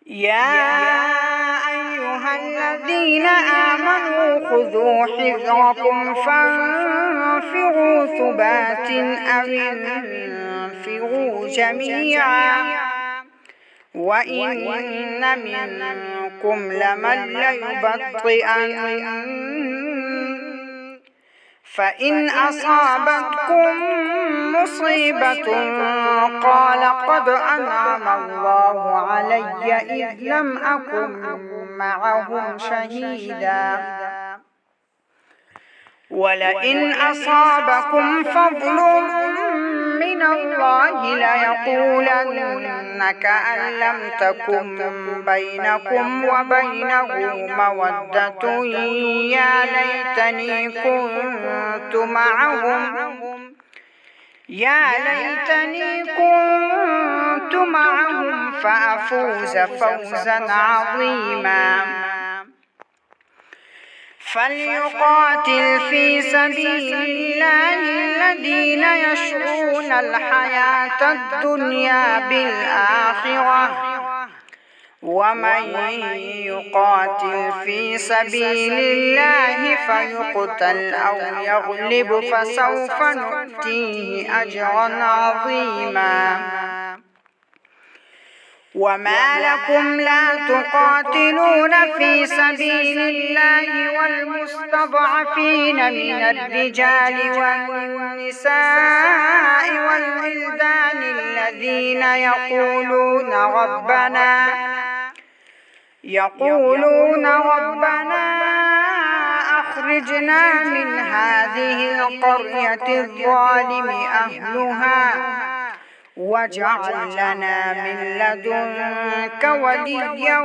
يا أيها الذين آمنوا خذوا حذركم فانفروا ثبات أو انفروا جميعا وإن منكم لمن ليبطئن فإن أصابتكم مصيبة قال قد أنعم الله علي إذ لم أكن معهم شهيدا ولئن أصابكم فضل من الله ليقولن كأن لم تكن بينكم وبينه مودة يا ليتني كنت معهم فأفوز فوزا عظيما فليقاتل في سبيل الله الذين يشرون الحياة الدنيا بالآخرة ومن يقاتل في سبيل الله فيقتل أو يغلب فسوف نؤتيه أجرا عظيما وما لكم لا تقاتلون في سبيل الله والمستضعفين من الرجال والنساء والولدان الذين يقولون ربنا أخرجنا من هذه القرية الظالم أهلها واجعل لنا من لدنك وليا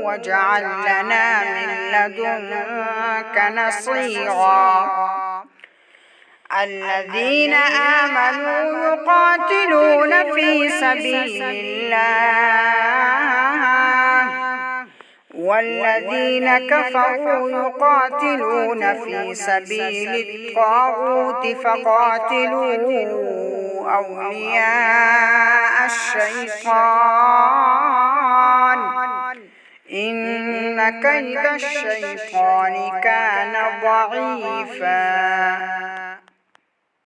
واجعل لنا من لدنك نصيرا الذين آمنوا يقاتلون في سبيل الله والذين كفروا يقاتلون في سبيل الطاغوت فقاتلوا أولياء الشيطان إن كيد الشيطان كان ضعيفا